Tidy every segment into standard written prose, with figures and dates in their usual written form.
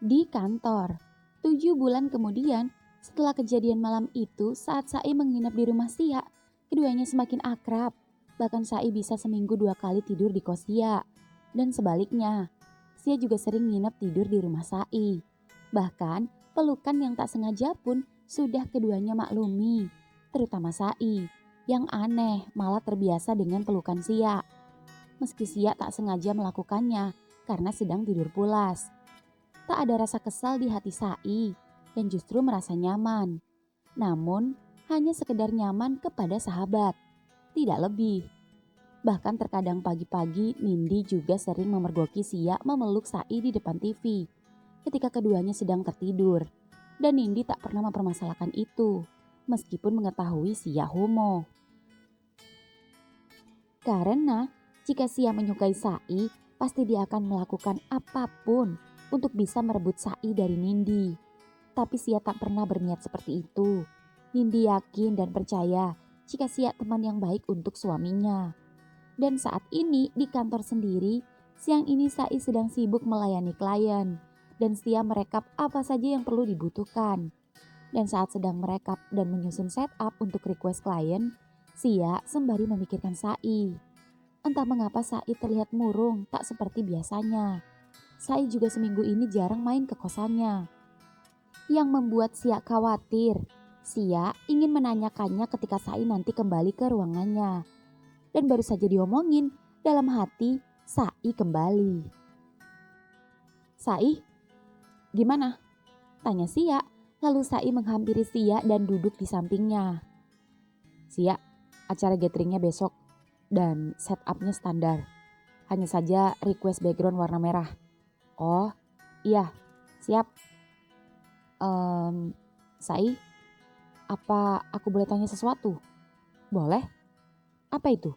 Di kantor. 7 bulan kemudian, setelah kejadian malam itu saat Sai menginap di rumah Sia, keduanya semakin akrab. Bahkan Sai bisa seminggu 2 kali tidur di kos Sia. Dan sebaliknya, Sia juga sering nginep tidur di rumah Sai. Bahkan pelukan yang tak sengaja pun sudah keduanya maklumi. Terutama Sai, yang aneh malah terbiasa dengan pelukan Sia. Meski Sia tak sengaja melakukannya karena sedang tidur pulas. Tak ada rasa kesal di hati Sai dan justru merasa nyaman. Namun hanya sekedar nyaman kepada sahabat, tidak lebih. Bahkan terkadang pagi-pagi Nindi juga sering memergoki Sia memeluk Sai di depan TV ketika keduanya sedang tertidur. Dan Nindi tak pernah mempermasalahkan itu meskipun mengetahui Sia homo. Karena jika Sia menyukai Sai, pasti dia akan melakukan apapun untuk bisa merebut Sai dari Nindi. Tapi Sia tak pernah berniat seperti itu. Nindi yakin dan percaya jika Sia teman yang baik untuk suaminya. Dan saat ini di kantor sendiri, siang ini Sai sedang sibuk melayani klien. Dan Sia merekap apa saja yang perlu dibutuhkan. Dan saat sedang merekap dan menyusun setup untuk request klien, Sia sembari memikirkan Sai. Entah mengapa Sai terlihat murung tak seperti biasanya. Sai juga seminggu ini jarang main ke kosannya. Yang membuat Sia khawatir. Sia ingin menanyakannya ketika Sai nanti kembali ke ruangannya. Dan baru saja diomongin, dalam hati Sai kembali. Sai, gimana? Tanya Sia, lalu Sai menghampiri Sia dan duduk di sampingnya. Sia, acara gatheringnya besok dan setupnya standar. Hanya saja request background warna merah. Oh, iya, siap. Sai, apa aku boleh tanya sesuatu? Boleh? Apa itu?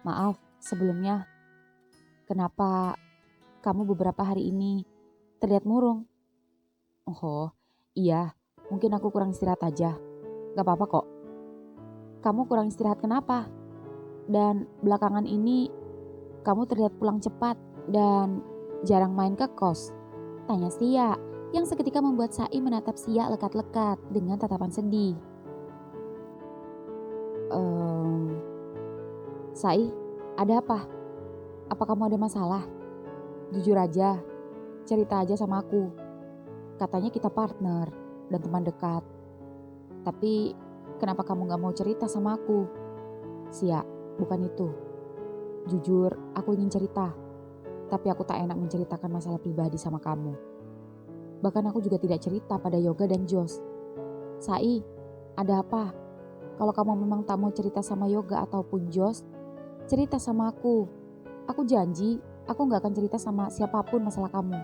Maaf, sebelumnya. Kenapa kamu beberapa hari ini terlihat murung? Oh, iya. Mungkin aku kurang istirahat aja. Gak apa-apa kok. Kamu kurang istirahat kenapa? Dan belakangan ini kamu terlihat pulang cepat dan jarang main ke kos. Tanya Sia, yang seketika membuat Sai menatap Sia lekat-lekat dengan tatapan sedih. Sai, ada apa? Apa kamu ada masalah? Jujur aja, cerita aja sama aku. Katanya kita partner dan teman dekat. Tapi kenapa kamu gak mau cerita sama aku? Sia, bukan itu. Jujur, aku ingin cerita. Tapi aku tak enak menceritakan masalah pribadi sama kamu. Bahkan aku juga tidak cerita pada Yoga dan Jos. Sai, ada apa? Kalau kamu memang tak mau cerita sama Yoga ataupun Jos, cerita sama aku. Aku janji, aku gak akan cerita sama siapapun masalah kamu.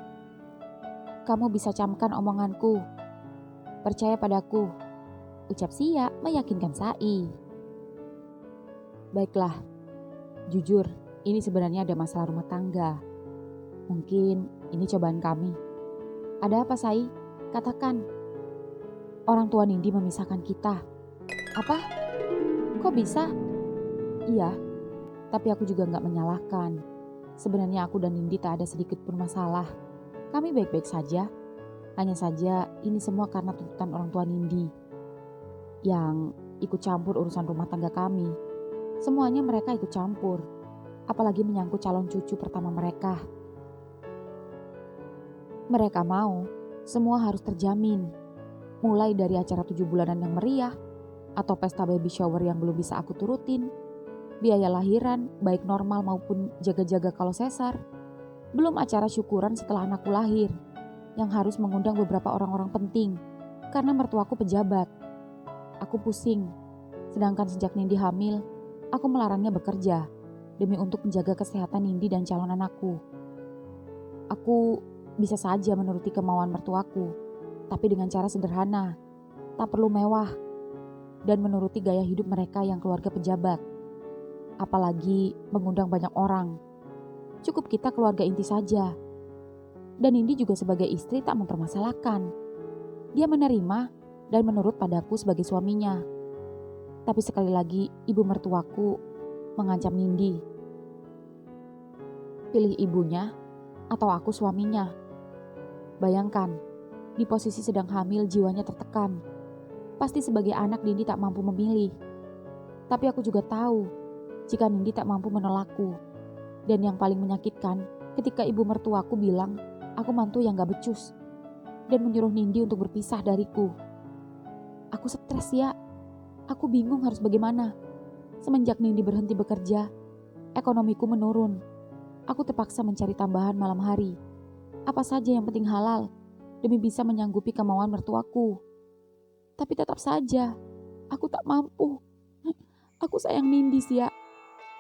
Kamu bisa camkan omonganku. Percaya padaku. Ucap Sia meyakinkan Sai. Baiklah, jujur ini sebenarnya ada masalah rumah tangga. Mungkin ini cobaan kami. Ada apa Sai? Katakan. Orang tua Nindi memisahkan kita. Apa? Kok bisa? Iya, tapi aku juga gak menyalahkan. Sebenarnya aku dan Nindi tak ada sedikit pun masalah. Kami baik-baik saja. Hanya saja ini semua karena tuntutan orang tua Nindi yang ikut campur urusan rumah tangga kami. Semuanya mereka ikut campur. Apalagi menyangkut calon cucu pertama mereka. Mereka mau semua harus terjamin. Mulai dari acara 7 bulanan yang meriah, atau pesta baby shower yang belum bisa aku turutin, biaya lahiran baik normal maupun jaga-jaga kalau sesar, belum acara syukuran setelah anakku lahir, yang harus mengundang beberapa orang-orang penting, karena mertuaku pejabat. Aku pusing, sedangkan sejak Nindi hamil, aku melarangnya bekerja, demi untuk menjaga kesehatan Nindi dan calon anakku. Aku bisa saja menuruti kemauan mertuaku, tapi dengan cara sederhana, tak perlu mewah, dan menuruti gaya hidup mereka yang keluarga pejabat. Apalagi mengundang banyak orang. Cukup kita keluarga inti saja. Dan Nindi juga sebagai istri tak mempermasalahkan. Dia menerima dan menurut padaku sebagai suaminya. Tapi sekali lagi ibu mertuaku mengancam Nindi. Pilih ibunya atau aku suaminya. Bayangkan, di posisi sedang hamil jiwanya tertekan. Pasti sebagai anak Nindi tak mampu memilih. Tapi aku juga tahu jika Nindi tak mampu menolakku. Dan yang paling menyakitkan ketika ibu mertuaku bilang aku mantu yang gak becus. Dan menyuruh Nindi untuk berpisah dariku. Aku stres ya. Aku bingung harus bagaimana. Semenjak Nindi berhenti bekerja, ekonomiku menurun. Aku terpaksa mencari tambahan malam hari. Apa saja yang penting halal, demi bisa menyanggupi kemauan mertuaku. Tapi tetap saja, aku tak mampu. Aku sayang Nindi sih ya,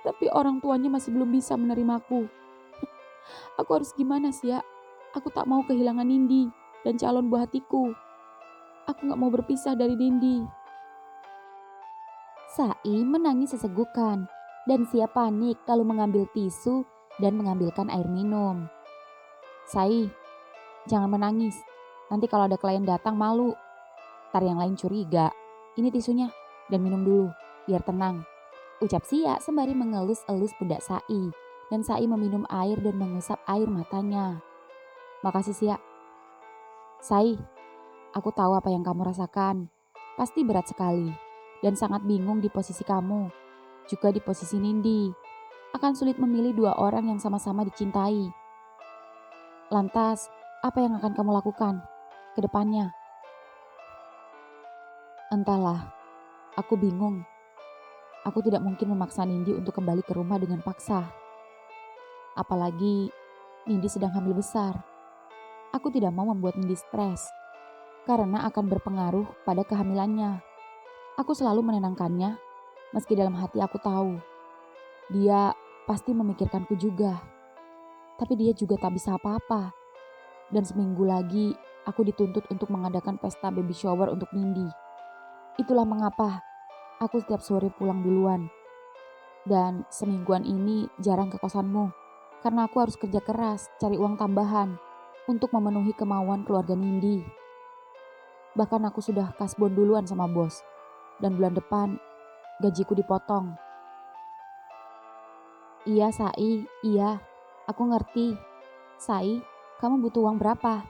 tapi orang tuanya masih belum bisa menerimaku. Aku harus gimana sih ya? Aku tak mau kehilangan Nindi dan calon buah hatiku. Aku gak mau berpisah dari Nindi. Sai menangis sesegukan dan siap panik lalu mengambil tisu dan mengambilkan air minum. Sai, jangan menangis. Nanti kalau ada klien datang malu. Ntar yang lain curiga. Ini tisunya dan minum dulu biar tenang. Ucap Sia sembari mengelus-elus pundak Sai. Dan Sai meminum air dan mengusap air matanya. Makasih Sia. Sai, aku tahu apa yang kamu rasakan. Pasti berat sekali dan sangat bingung di posisi kamu. Juga di posisi Nindi. Akan sulit memilih dua orang yang sama-sama dicintai. Lantas, apa yang akan kamu lakukan ke depannya? Entahlah, aku bingung. Aku tidak mungkin memaksa Nindi untuk kembali ke rumah dengan paksa. Apalagi Nindi sedang hamil besar. Aku tidak mau membuat Nindi stres karena akan berpengaruh pada kehamilannya. Aku selalu menenangkannya meski dalam hati aku tahu dia pasti memikirkanku juga. Tapi dia juga tak bisa apa-apa. Dan seminggu lagi aku dituntut untuk mengadakan pesta baby shower untuk Nindi. Itulah mengapa aku setiap sore pulang duluan. Dan semingguan ini jarang ke kosanmu. Karena aku harus kerja keras cari uang tambahan untuk memenuhi kemauan keluarga Nindi. Bahkan aku sudah kasbon duluan sama bos. Dan bulan depan gajiku dipotong. Iya Sai, iya. Aku ngerti. Sai, kamu butuh uang berapa?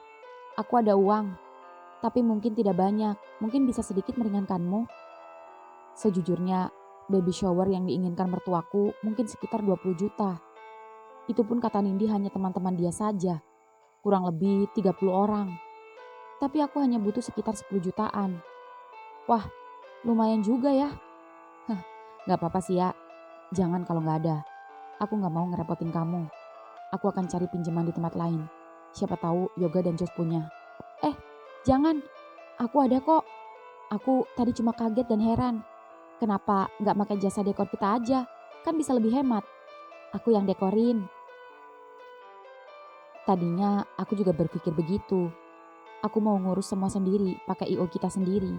Aku ada uang. Tapi mungkin tidak banyak. Mungkin bisa sedikit meringankanmu. Sejujurnya, baby shower yang diinginkan mertuaku mungkin sekitar 20 juta. Itu pun kata Nindi hanya teman-teman dia saja. Kurang lebih 30 orang. Tapi aku hanya butuh sekitar 10 jutaan. Wah, lumayan juga ya. Hah, gak apa-apa sih ya. Jangan kalau gak ada. Aku gak mau ngerepotin kamu. Aku akan cari pinjaman di tempat lain. Siapa tahu Yoga dan Jos punya. Jangan. Aku ada kok. Aku tadi cuma kaget dan heran. Kenapa gak pakai jasa dekor kita aja? Kan bisa lebih hemat. Aku yang dekorin. Tadinya aku juga berpikir begitu. Aku mau ngurus semua sendiri, pakai IO kita sendiri.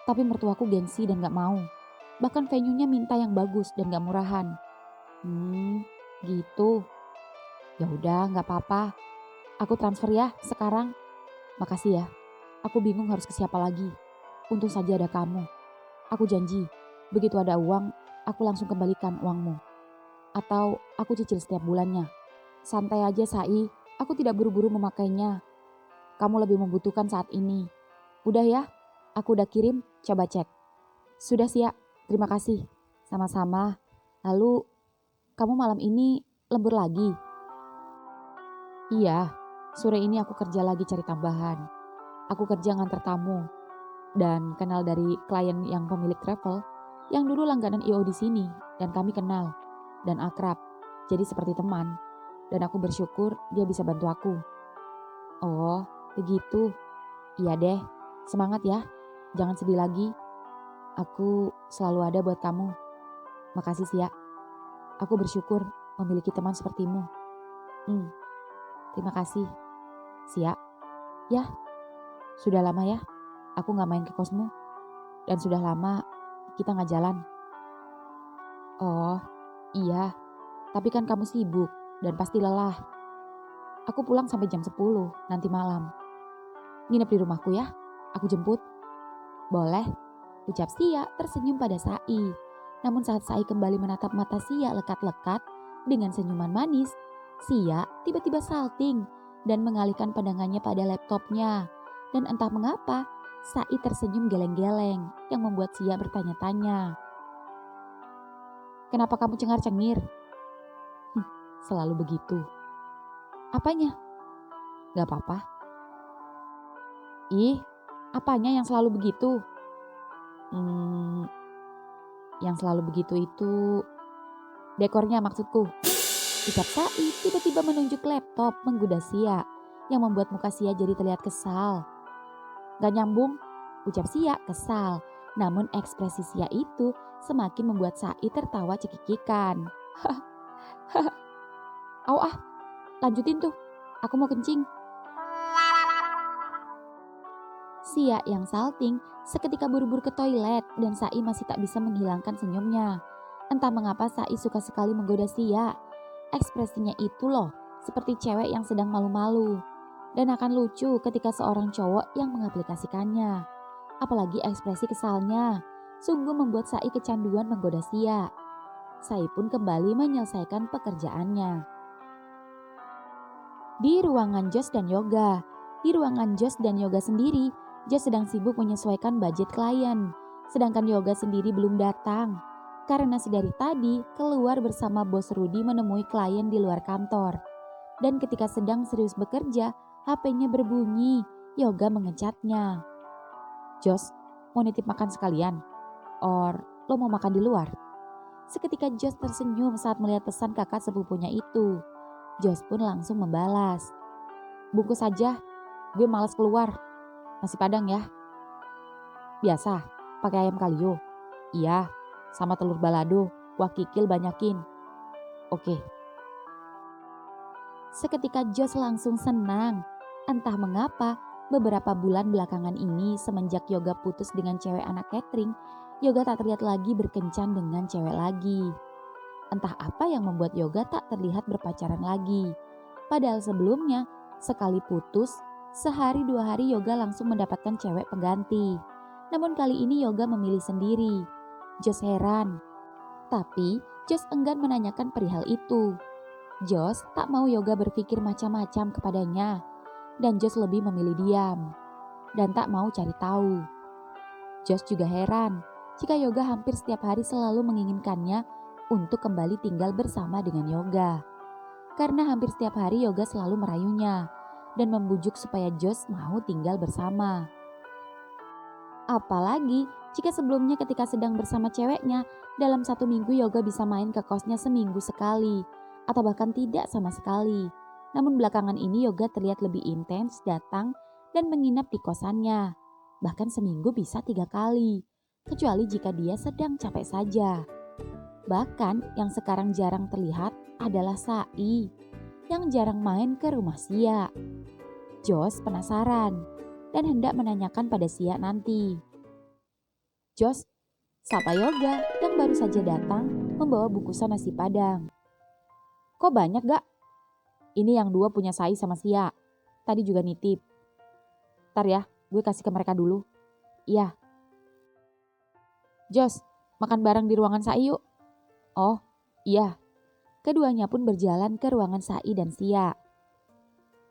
Tapi mertuaku gengsi dan gak mau. Bahkan venue-nya minta yang bagus dan gak murahan. Gitu. Ya udah, nggak apa-apa. Aku transfer ya sekarang. Makasih ya. Aku bingung harus ke siapa lagi. Untung saja ada kamu. Aku janji, begitu ada uang, aku langsung kembalikan uangmu. Atau aku cicil setiap bulannya. Santai aja Sai, aku tidak buru-buru memakainya. Kamu lebih membutuhkan saat ini. Udah ya, aku udah kirim, coba cek. Sudah Sia, terima kasih. Sama-sama. Lalu, kamu malam ini lembur lagi? Iya, sore ini aku kerja lagi cari tambahan. Aku kerja nganter tamu dan kenal dari klien yang pemilik travel yang dulu langganan IO di sini dan kami kenal dan akrab. Jadi seperti teman dan aku bersyukur dia bisa bantu aku. Oh, begitu. Iya deh, semangat ya. Jangan sedih lagi. Aku selalu ada buat kamu. Makasih Sia. Aku bersyukur memiliki teman sepertimu. Terima kasih. Sia. Ya, sudah lama ya aku gak main ke kosmu. Dan sudah lama kita gak jalan. Oh, iya. Tapi kan kamu sibuk dan pasti lelah. Aku pulang sampai jam 10 nanti malam. Nginep di rumahku ya, aku jemput. Boleh, ucap Sia tersenyum pada Sai. Namun saat Sai kembali menatap mata Sia lekat-lekat dengan senyuman manis, Sia tiba-tiba salting dan mengalihkan pandangannya pada laptopnya. Dan entah mengapa, Sai tersenyum geleng-geleng yang membuat Sia bertanya-tanya. Kenapa kamu cengar-cengir? Selalu begitu. Apanya? Gak apa-apa. Ih, apanya yang selalu begitu? Yang selalu begitu itu dekornya maksudku. Ucap Sai tiba-tiba menunjuk laptop menggoda Sia yang membuat muka Sia jadi terlihat kesal. Gak nyambung, ucap Sia kesal. Namun ekspresi Sia itu semakin membuat Sai tertawa cekikikan. Au ah, lanjutin tuh, aku mau kencing. Sia yang salting seketika buru-buru ke toilet dan Sai masih tak bisa menghilangkan senyumnya. Entah mengapa Sai suka sekali menggoda Sia. Ekspresinya itu loh, seperti cewek yang sedang malu-malu. Dan akan lucu ketika seorang cowok yang mengaplikasikannya. Apalagi ekspresi kesalnya, sungguh membuat Sai kecanduan menggoda Sia. Sai pun kembali menyelesaikan pekerjaannya. Di ruangan Josh dan Yoga. Di ruangan Josh dan Yoga sendiri, Josh sedang sibuk menyesuaikan budget klien. Sedangkan Yoga sendiri belum datang. Karena sedari tadi keluar bersama bos Rudy menemui klien di luar kantor. Dan ketika sedang serius bekerja, HP-nya berbunyi. Yoga mengecatnya. Josh, mau nitip makan sekalian? Or lo mau makan di luar? Seketika Josh tersenyum saat melihat pesan kakak sepupunya itu. Josh pun langsung membalas. Bungkus aja, gue malas keluar. Nasi padang ya. Biasa, pakai ayam kalio. Iya, sama telur balado, kuah kikil banyakin. Oke. Seketika Josh langsung senang. Entah mengapa, beberapa bulan belakangan ini semenjak Yoga putus dengan cewek anak catering, Yoga tak terlihat lagi berkencan dengan cewek lagi. Entah apa yang membuat Yoga tak terlihat berpacaran lagi. Padahal sebelumnya, sekali putus, sehari 2 hari Yoga langsung mendapatkan cewek pengganti. Namun kali ini Yoga memilih sendiri. Josh heran. Tapi Josh enggan menanyakan perihal itu. Josh tak mau Yoga berpikir macam-macam kepadanya. Dan Josh lebih memilih diam. Dan tak mau cari tahu. Josh juga heran jika Yoga hampir setiap hari selalu menginginkannya untuk kembali tinggal bersama dengan Yoga. Karena hampir setiap hari Yoga selalu merayunya dan membujuk supaya Josh mau tinggal bersama. Apalagi jika sebelumnya ketika sedang bersama ceweknya, dalam 1 minggu Yoga bisa main ke kosnya seminggu sekali atau bahkan tidak sama sekali. Namun belakangan ini Yoga terlihat lebih intens datang dan menginap di kosannya. Bahkan seminggu bisa 3 kali, kecuali jika dia sedang capek saja. Bahkan yang sekarang jarang terlihat adalah Sai yang jarang main ke rumah Sia. Josh penasaran dan hendak menanyakan pada Sia nanti. Josh, sapa Yoga yang baru saja datang membawa bungkusan nasi padang. Kok banyak gak? Ini yang 2 punya Sai sama Sia. Tadi juga nitip. Ntar ya, gue kasih ke mereka dulu. Iya. Josh, makan bareng di ruangan Sai yuk. Oh, iya. Keduanya pun berjalan ke ruangan Sai dan Sia.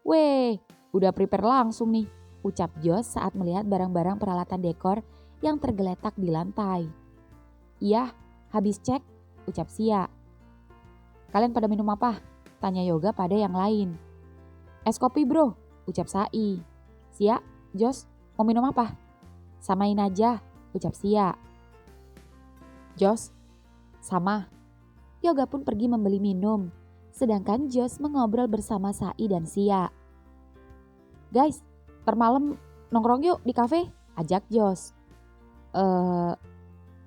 Weh, udah prepare langsung nih, ucap Josh saat melihat barang-barang peralatan dekor yang tergeletak di lantai. Iya, habis cek, ucap Sia. Kalian pada minum apa? Tanya Yoga pada yang lain. Es kopi bro, ucap Sai. Sia, Josh, mau minum apa? Samain aja, ucap Sia. Josh, sama. Yoga pun pergi membeli minum, sedangkan Josh mengobrol bersama Sai dan Sia. Guys, ntar malam nongkrong yuk di kafe, ajak Josh.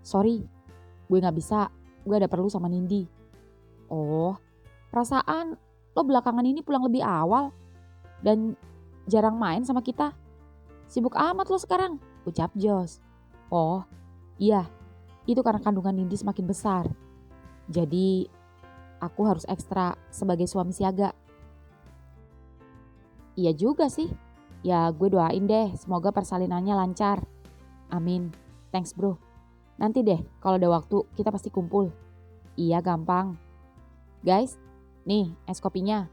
Sorry, gue gak bisa, gue ada perlu sama Nindi. Oh, perasaan lo belakangan ini pulang lebih awal dan jarang main sama kita. Sibuk amat lo sekarang, ucap Josh. Oh, iya, itu karena kandungan Nindi semakin besar. Jadi aku harus ekstra sebagai suami siaga. Iya juga sih. Ya gue doain deh semoga persalinannya lancar. Amin. Thanks bro. Nanti deh kalau ada waktu kita pasti kumpul. Iya gampang. Guys, nih es kopinya.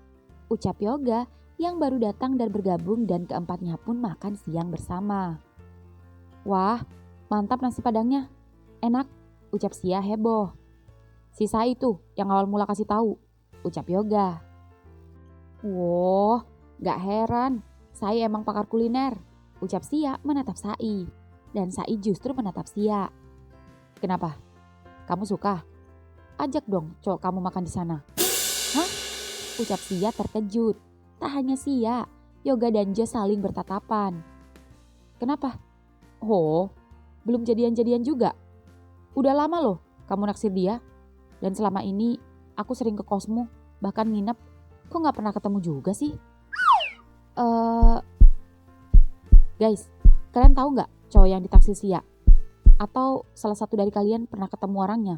Ucap Yoga yang baru datang dan bergabung, dan keempatnya pun makan siang bersama. Wah, mantap nasi padangnya. Enak, ucap Sia heboh. Si Sai itu yang awal mula kasih tahu, ucap Yoga. Wah, gak heran. Sai emang pakar kuliner, ucap Sia menatap Sai. Dan Sai justru menatap Sia. Kenapa? Kamu suka? Ajak dong cowok kamu makan di sana. Hah? Ucap Sia terkejut. Tak hanya Sia, Yoga dan Jo saling bertatapan. Kenapa? Oh, belum jadian-jadian juga? Udah lama loh kamu naksir dia. Dan selama ini aku sering ke kosmu, bahkan nginep. Kok gak pernah ketemu juga sih? Guys, kalian tahu gak cowok yang ditaksir Sia? Atau salah satu dari kalian pernah ketemu orangnya?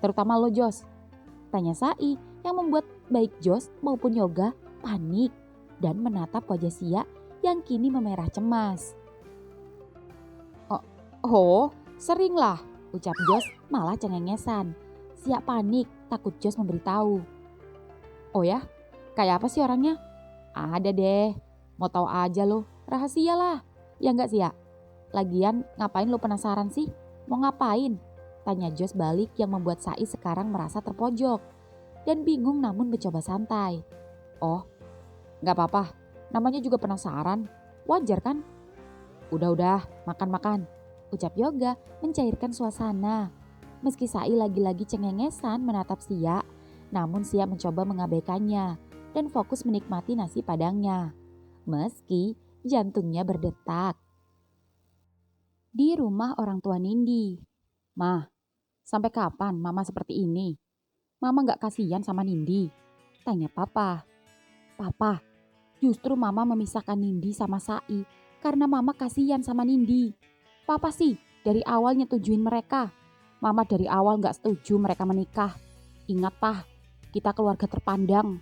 Terutama lo Jos. Tanya Sai yang membuat baik Jos maupun Yoga panik dan menatap wajah Sia yang kini memerah cemas. Oh, sering lah, ucap Jos malah cengengesan. Sia panik takut Jos memberitahu. Oh ya? Kayak apa sih orangnya? Ada deh, mau tahu aja lo, rahasia lah. Ya enggak Sia? Lagian ngapain lo penasaran sih? Mau ngapain? Tanya Jos balik yang membuat Sai sekarang merasa terpojok dan bingung namun mencoba santai. Oh, gak apa-apa, namanya juga penasaran, wajar kan? Udah, makan-makan, ucap Yoga mencairkan suasana. Meski Sai lagi-lagi cengengesan menatap Sia, namun Sia mencoba mengabaikannya dan fokus menikmati nasi padangnya. Meski jantungnya berdetak. Di rumah orang tua Nindi. Mah, sampai kapan Mama seperti ini? Mama gak kasihan sama Nindi? Tanya Papa. Papa, justru Mama memisahkan Nindi sama Sai karena Mama kasihan sama Nindi. Papa sih dari awal nyetujuin mereka. Mama dari awal gak setuju mereka menikah. Ingat Pah, kita keluarga terpandang.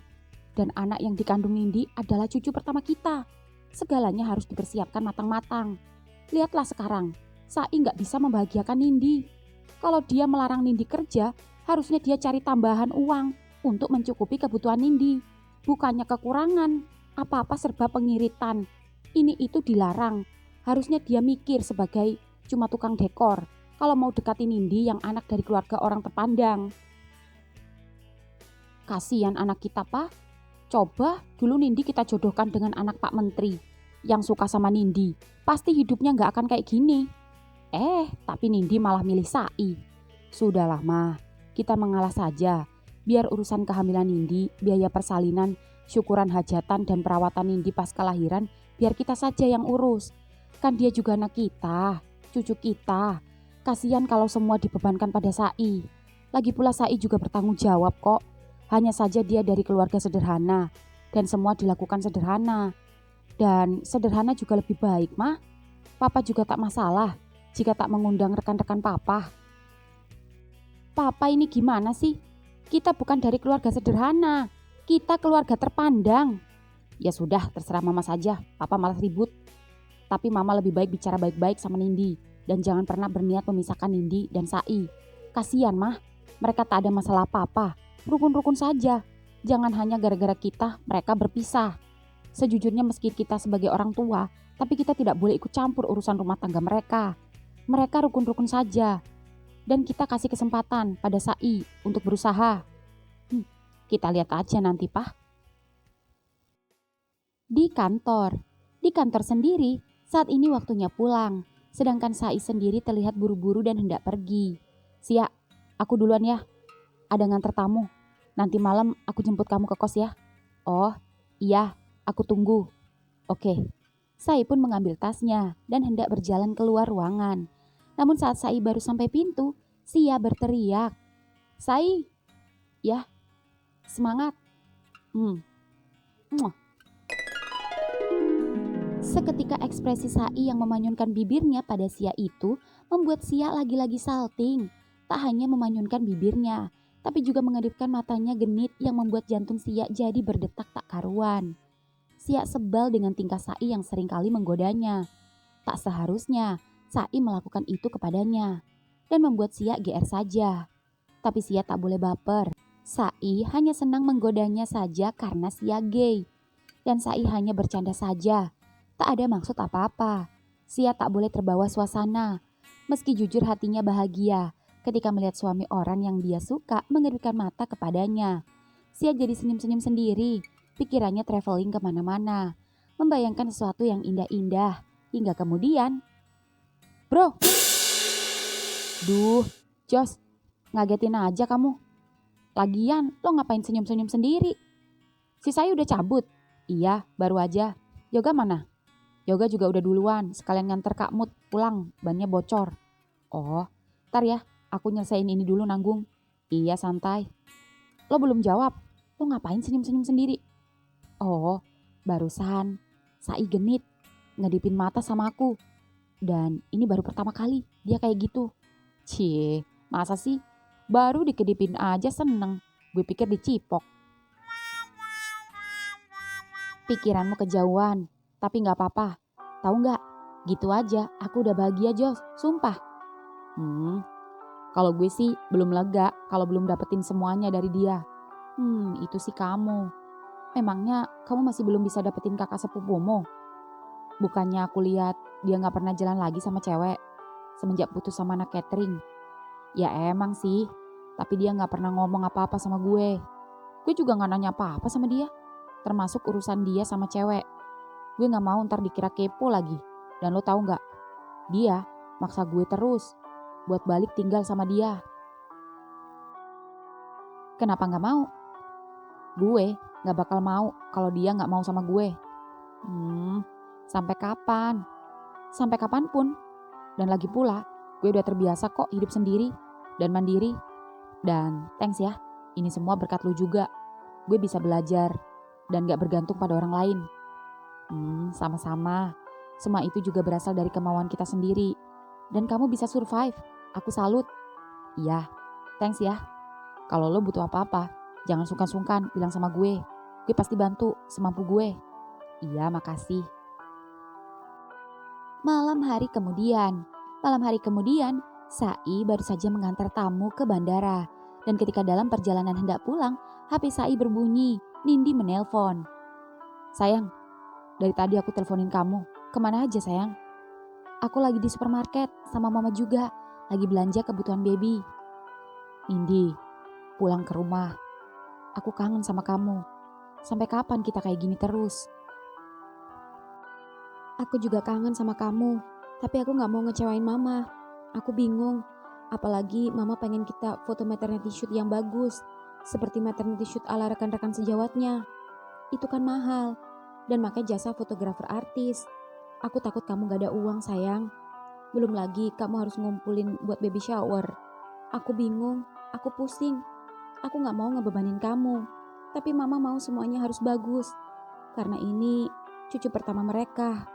Dan anak yang dikandung Nindi adalah cucu pertama kita. Segalanya harus dipersiapkan matang-matang. Lihatlah sekarang, Sai gak bisa membahagiakan Nindi. Kalau dia melarang Nindi kerja, harusnya dia cari tambahan uang untuk mencukupi kebutuhan Nindi. Bukannya kekurangan, apa-apa serba pengiritan. Ini itu dilarang. Harusnya dia mikir sebagai cuma tukang dekor kalau mau dekatin Nindi yang anak dari keluarga orang terpandang. Kasihan anak kita, Pak. Coba dulu Nindi kita jodohkan dengan anak Pak Menteri yang suka sama Nindi. Pasti hidupnya gak akan kayak gini. Tapi Nindi malah milih Sai. Sudahlah Ma, kita mengalah saja. Biar urusan kehamilan Nindi, biaya persalinan, syukuran hajatan dan perawatan Nindi pasca lahiran, biar kita saja yang urus. Kan dia juga anak kita, cucu kita. Kasihan kalau semua dibebankan pada Sai. Lagi pula Sai juga bertanggung jawab kok. Hanya saja dia dari keluarga sederhana dan semua dilakukan sederhana. Dan sederhana juga lebih baik, Mah. Papa juga tak masalah jika tak mengundang rekan-rekan Papa. Papa ini gimana sih? Kita bukan dari keluarga sederhana. Kita keluarga terpandang. Ya sudah, terserah Mama saja. Papa malas ribut. Tapi Mama lebih baik bicara baik-baik sama Nindi. Dan jangan pernah berniat memisahkan Nindi dan Sai. Kasihan, Mah. Mereka tak ada masalah apa-apa. Rukun-rukun saja. Jangan hanya gara-gara kita mereka berpisah. Sejujurnya meski kita sebagai orang tua, tapi kita tidak boleh ikut campur urusan rumah tangga mereka. Mereka rukun-rukun saja. Dan kita kasih kesempatan pada Sai untuk berusaha. Kita lihat aja nanti, Pak. Di kantor sendiri, saat ini waktunya pulang. Sedangkan Sai sendiri terlihat buru-buru dan hendak pergi. Sia, aku duluan ya. Ada nganter tamu. Nanti malam aku jemput kamu ke kos ya. Oh, iya, aku tunggu. Oke. Sai pun mengambil tasnya dan hendak berjalan keluar ruangan. Namun saat Sai baru sampai pintu, Sia berteriak. Sai, ya, semangat. Seketika ekspresi Sai yang memanyunkan bibirnya pada Sia itu membuat Sia lagi-lagi salting. Tak hanya memanyunkan bibirnya, tapi juga mengedipkan matanya genit yang membuat jantung Sia jadi berdetak tak karuan. Sia sebal dengan tingkah Sai yang seringkali menggodanya. Tak seharusnya Sai melakukan itu kepadanya dan membuat Sia GR saja. Tapi Sia tak boleh baper. Sai hanya senang menggodanya saja karena Sia gay. Dan Sai hanya bercanda saja. Tak ada maksud apa-apa. Sia tak boleh terbawa suasana. Meski jujur hatinya bahagia ketika melihat suami orang yang dia suka mengerutkan mata kepadanya. Sia jadi senyum-senyum sendiri. Pikirannya traveling kemana-mana. Membayangkan sesuatu yang indah-indah. Hingga kemudian, "Bro, duh, Jos, ngagetin aja kamu. Lagian lo ngapain senyum-senyum sendiri? Si saya udah cabut." "Iya, baru aja." "Yoga mana?" "Yoga juga udah duluan, sekalian nganter Kak Mut pulang, bannya bocor." "Oh, ntar ya, aku nyelesain ini dulu nanggung." "Iya, santai." "Lo belum jawab, lo ngapain senyum-senyum sendiri?" "Oh, barusan Sai genit, ngedipin mata sama aku. Dan ini baru pertama kali dia kayak gitu." "Cie, masa sih? Baru dikedipin aja seneng. Gue pikir dicipok." "Pikiranmu kejauhan, tapi gak apa-apa. Tahu nggak? Gitu aja, aku udah bahagia Jos, sumpah." Kalau gue sih belum lega kalau belum dapetin semuanya dari dia." Itu sih kamu. Memangnya kamu masih belum bisa dapetin kakak sepupumu? Bukannya aku lihat dia gak pernah jalan lagi sama cewek semenjak putus sama anak catering." "Ya emang sih, tapi dia gak pernah ngomong apa-apa sama gue. Gue juga gak nanya apa-apa sama dia, termasuk urusan dia sama cewek. Gue gak mau ntar dikira kepo lagi. Dan lo tahu gak, dia maksa gue terus buat balik tinggal sama dia." "Kenapa gak mau?" "Gue gak bakal mau kalau dia gak mau sama gue." Sampai kapan?" "Sampai kapanpun. Dan lagi pula, gue udah terbiasa kok hidup sendiri dan mandiri. Dan thanks ya, ini semua berkat lu juga. Gue bisa belajar dan gak bergantung pada orang lain." Sama-sama. Semua itu juga berasal dari kemauan kita sendiri. Dan kamu bisa survive. Aku salut." "Iya, thanks ya. Kalau lo butuh apa-apa, jangan sungkan-sungkan bilang sama gue. Gue pasti bantu semampu gue." "Iya, makasih." Malam hari kemudian, Sai baru saja mengantar tamu ke bandara. Dan ketika dalam perjalanan hendak pulang, HP Sai berbunyi. Nindi menelpon. "Sayang, dari tadi aku teleponin kamu. Kemana aja sayang?" "Aku lagi di supermarket sama mama juga. Lagi belanja kebutuhan baby." "Nindi, pulang ke rumah. Aku kangen sama kamu. Sampai kapan kita kayak gini terus?" "Aku juga kangen sama kamu. Tapi aku gak mau ngecewain mama. Aku bingung. Apalagi mama pengen kita foto maternity shoot yang bagus. Seperti maternity shoot ala rekan-rekan sejawatnya. Itu kan mahal. Dan pakai jasa fotografer artis. Aku takut kamu gak ada uang sayang. Belum lagi kamu harus ngumpulin buat baby shower. Aku bingung. Aku pusing. Aku gak mau ngebebanin kamu. Tapi mama mau semuanya harus bagus. Karena ini cucu pertama mereka."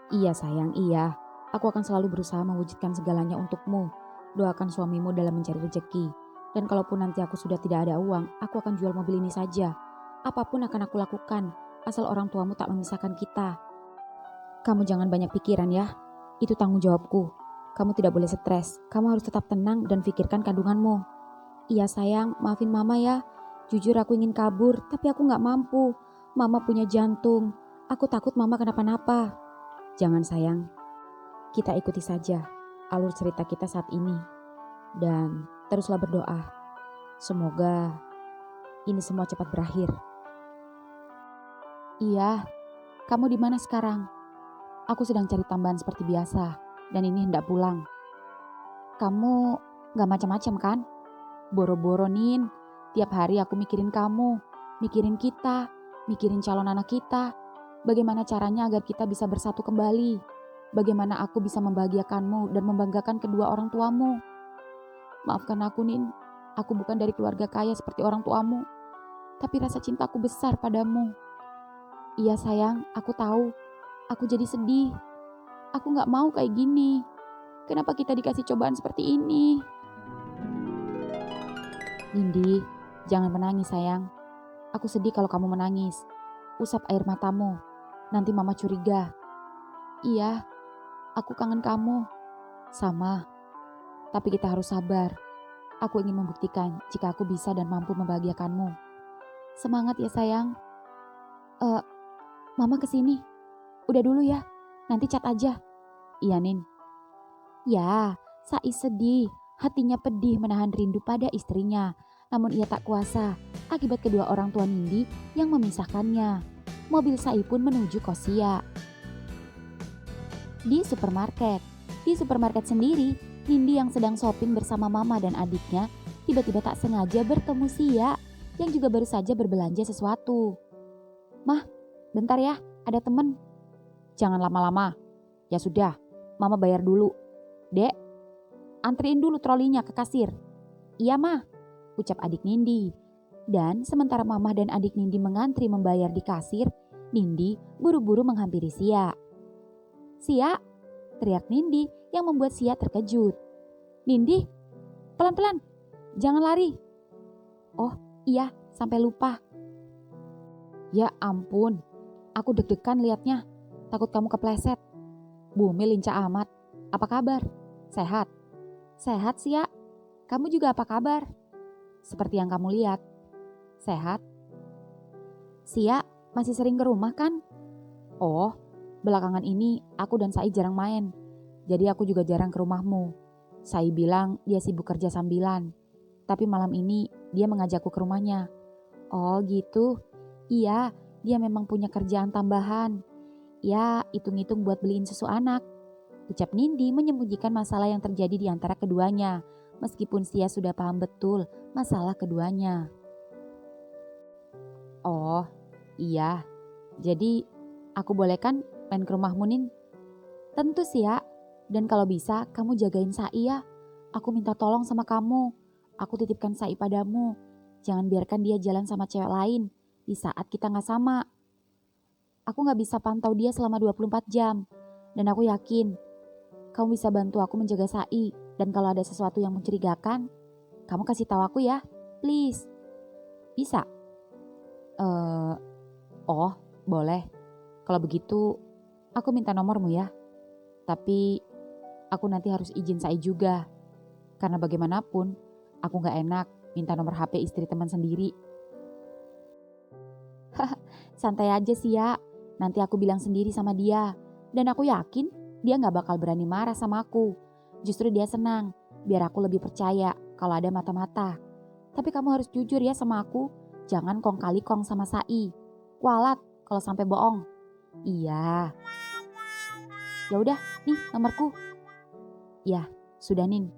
"Iya sayang, iya. Aku akan selalu berusaha mewujudkan segalanya untukmu. Doakan suamimu dalam mencari rezeki. Dan kalaupun nanti aku sudah tidak ada uang, aku akan jual mobil ini saja. Apapun akan aku lakukan, asal orang tuamu tak memisahkan kita. Kamu jangan banyak pikiran ya. Itu tanggung jawabku. Kamu tidak boleh stres. Kamu harus tetap tenang dan pikirkan kandunganmu." "Iya sayang, maafin mama ya. Jujur aku ingin kabur, tapi aku gak mampu. Mama punya jantung. Aku takut mama kenapa-napa." "Jangan sayang. Kita ikuti saja alur cerita kita saat ini. Dan teruslah berdoa. Semoga ini semua cepat berakhir." "Iya, kamu di mana sekarang?" "Aku sedang cari tambahan seperti biasa. Dan ini hendak pulang." "Kamu gak macam-macam kan?" "Boro-boro Nin. Tiap hari aku mikirin kamu. Mikirin kita. Mikirin calon anak kita. Bagaimana caranya agar kita bisa bersatu kembali. Bagaimana aku bisa membahagiakanmu dan membanggakan kedua orang tuamu. Maafkan aku Nin. Aku bukan dari keluarga kaya seperti orang tuamu. Tapi rasa cintaku besar padamu." "Iya sayang, aku tahu. Aku jadi sedih. Aku gak mau kayak gini. Kenapa kita dikasih cobaan seperti ini?" "Nindi, jangan menangis sayang. Aku sedih kalau kamu menangis. Usap air matamu. Nanti mama curiga." "Iya, aku kangen kamu." "Sama. Tapi kita harus sabar. Aku ingin membuktikan jika aku bisa dan mampu membahagiakanmu." "Semangat ya sayang." Eh, Mama kesini. Udah dulu ya, nanti chat aja. Iya Nin. Ya, Sai sedih, hatinya pedih menahan rindu pada istrinya. Namun ia tak kuasa akibat kedua orang tua Nindi yang memisahkannya. Mobil Sai pun menuju Kosia. Di supermarket sendiri, Nindi yang sedang shopping bersama mama dan adiknya tiba-tiba tak sengaja bertemu Sia yang juga baru saja berbelanja sesuatu. Mah, bentar ya, ada temen. Jangan lama-lama. Ya sudah, Mama bayar dulu. Dek, antriin dulu trolinya ke kasir. Iya mah, ucap adik Nindi. Dan sementara Mama dan adik Nindi mengantri membayar di kasir, Nindi buru-buru menghampiri Sia. Sia, teriak Nindi yang membuat Sia terkejut. Nindi, pelan-pelan, jangan lari. Oh iya, sampai lupa. Ya ampun, aku deg-degan liatnya. Takut kamu kepleset. Bumi lincah amat. Apa kabar? Sehat? Sehat Sia, kamu juga apa kabar? Seperti yang kamu lihat. Sehat? Sia, masih sering ke rumah kan? Oh, belakangan ini aku dan Sai jarang main. Jadi aku juga jarang ke rumahmu. Sai bilang dia sibuk kerja sambilan. Tapi malam ini dia mengajakku ke rumahnya. Oh gitu, iya dia memang punya kerjaan tambahan. Ya hitung-hitung buat beliin susu anak. Ucap Nindi menyembunyikan masalah yang terjadi di antara keduanya. Meskipun Sia sudah paham betul masalah keduanya. Oh iya, jadi aku boleh kan main ke rumahmu Nin? Tentu Sia, dan kalau bisa kamu jagain Sai ya. Aku minta tolong sama kamu. Aku titipkan Sai padamu. Jangan biarkan dia jalan sama cewek lain di saat kita gak sama. Aku gak bisa pantau dia selama 24 jam. Dan aku yakin kamu bisa bantu aku menjaga Sai. Dan kalau ada sesuatu yang mencurigakan, kamu kasih tahu aku ya, please. Bisa? Oh boleh. Kalau begitu aku minta nomormu ya. Tapi aku nanti harus izin Sai juga. Karena bagaimanapun aku gak enak minta nomor HP istri teman sendiri. Santai aja sih ya, nanti aku bilang sendiri sama dia. Dan aku yakin dia gak bakal berani marah sama aku. Justru dia senang, biar aku lebih percaya kalau ada mata-mata. Tapi kamu harus jujur ya sama aku, jangan kong kali kong sama Sai. Kualat kalau sampai bohong. Iya. Ya udah, nih nomorku. Ya, sudah Nin.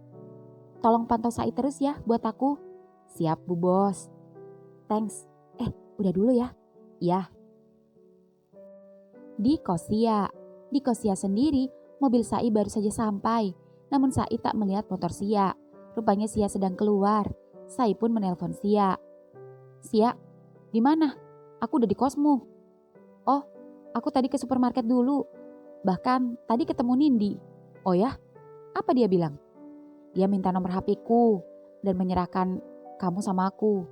Tolong pantau Sai terus ya buat aku. Siap Bu Bos. Thanks. Udah dulu ya. Ya. Di Kosia sendiri, mobil Sai baru saja sampai. Namun Sai tak melihat motor Sia. Rupanya Sia sedang keluar. Sai pun menelpon Sia. Sia, di mana? Aku udah di kosmu. Oh, aku tadi ke supermarket dulu. Bahkan tadi ketemu Nindi. Oh ya? Apa dia bilang? Dia minta nomor HP-ku dan menyerahkan kamu sama aku.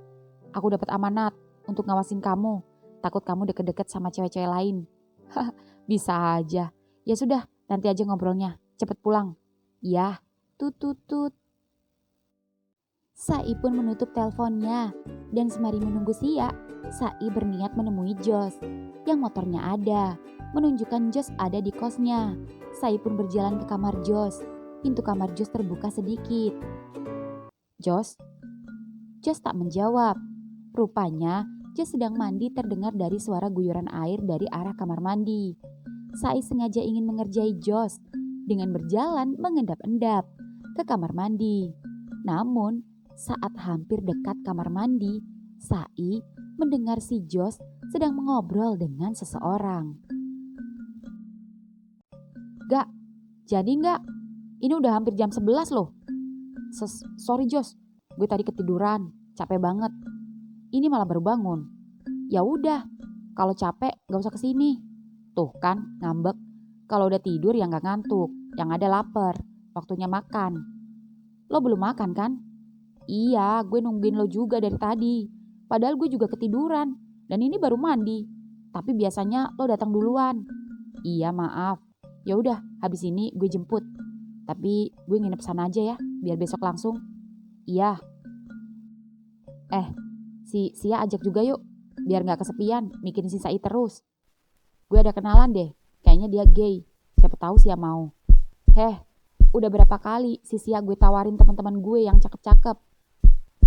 Aku dapat amanat untuk ngawasin kamu. Takut kamu deket-deket sama cewek-cewek lain. Bisa aja. Ya sudah, nanti aja ngobrolnya. Cepet pulang. Ya, tut. Sai pun menutup teleponnya. Dan sembari menunggu Sia, Sai berniat menemui Jos. Yang motornya ada. Menunjukkan Jos ada di kosnya. Sai pun berjalan ke kamar Jos. Pintu kamar Jos terbuka sedikit. Jos? Jos tak menjawab. Rupanya Jos sedang mandi terdengar dari suara guyuran air dari arah kamar mandi. Sai sengaja ingin mengerjai Jos dengan berjalan mengendap-endap ke kamar mandi. Namun saat hampir dekat kamar mandi, Sai mendengar si Jos sedang mengobrol dengan seseorang. Gak, jadi gak? Ini udah hampir jam 11 loh. Sorry Jos, gue tadi ketiduran, capek banget. Ini malah baru bangun. Ya udah, kalau capek gak usah kesini. Tuh kan, ngambek. Kalau udah tidur ya gak ngantuk, yang ada lapar. Waktunya makan. Lo belum makan kan? Iya, gue nungguin lo juga dari tadi. Padahal gue juga ketiduran, dan ini baru mandi. Tapi biasanya lo datang duluan. Iya maaf. Ya udah, habis ini gue jemput. Tapi gue nginep sana aja ya, biar besok langsung. Iya. Si Sia ajak juga yuk. biar gak kesepian mikirin si Sai terus. Gue ada kenalan deh, kayaknya dia gay. Siapa tahu Sia mau. Heh, udah berapa kali si Sia gue tawarin teman-teman gue yang cakep-cakep.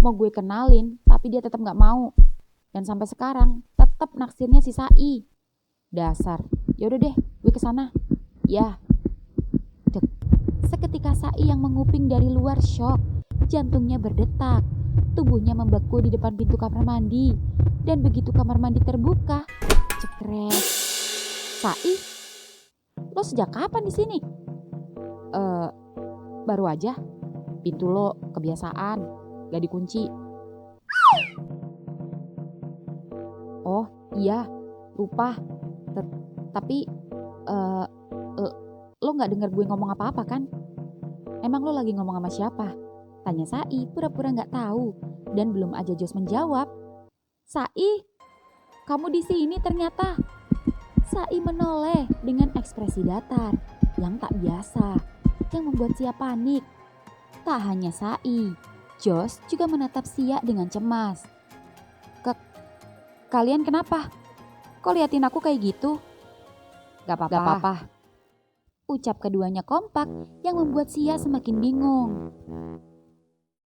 Mau gue kenalin, tapi dia tetap gak mau. Dan sampai sekarang tetap naksirnya si Sai. Dasar. Yaudah deh, gue kesana. Ya. Dek. Seketika Sai yang menguping dari luar syok. Jantungnya berdetak. Tubuhnya membeku di depan pintu kamar mandi. Dan begitu kamar mandi terbuka, cekrek. Sai? Lo sejak kapan di sini? Baru aja. Pintu lo kebiasaan, gak dikunci. Oh iya, lupa. Tapi lo gak denger gue ngomong apa-apa kan? Emang lo lagi ngomong sama siapa? Tanya Sai pura-pura gak tahu. Dan belum aja Jos menjawab, Sai, kamu di sini ternyata. Sai menoleh dengan ekspresi datar yang tak biasa, yang membuat Sia panik. Tak hanya Sai, Jos juga menatap Sia dengan cemas. Kalian kenapa? Kok liatin aku kayak gitu? Gak apa-apa. Ucap keduanya kompak yang membuat Sia semakin bingung.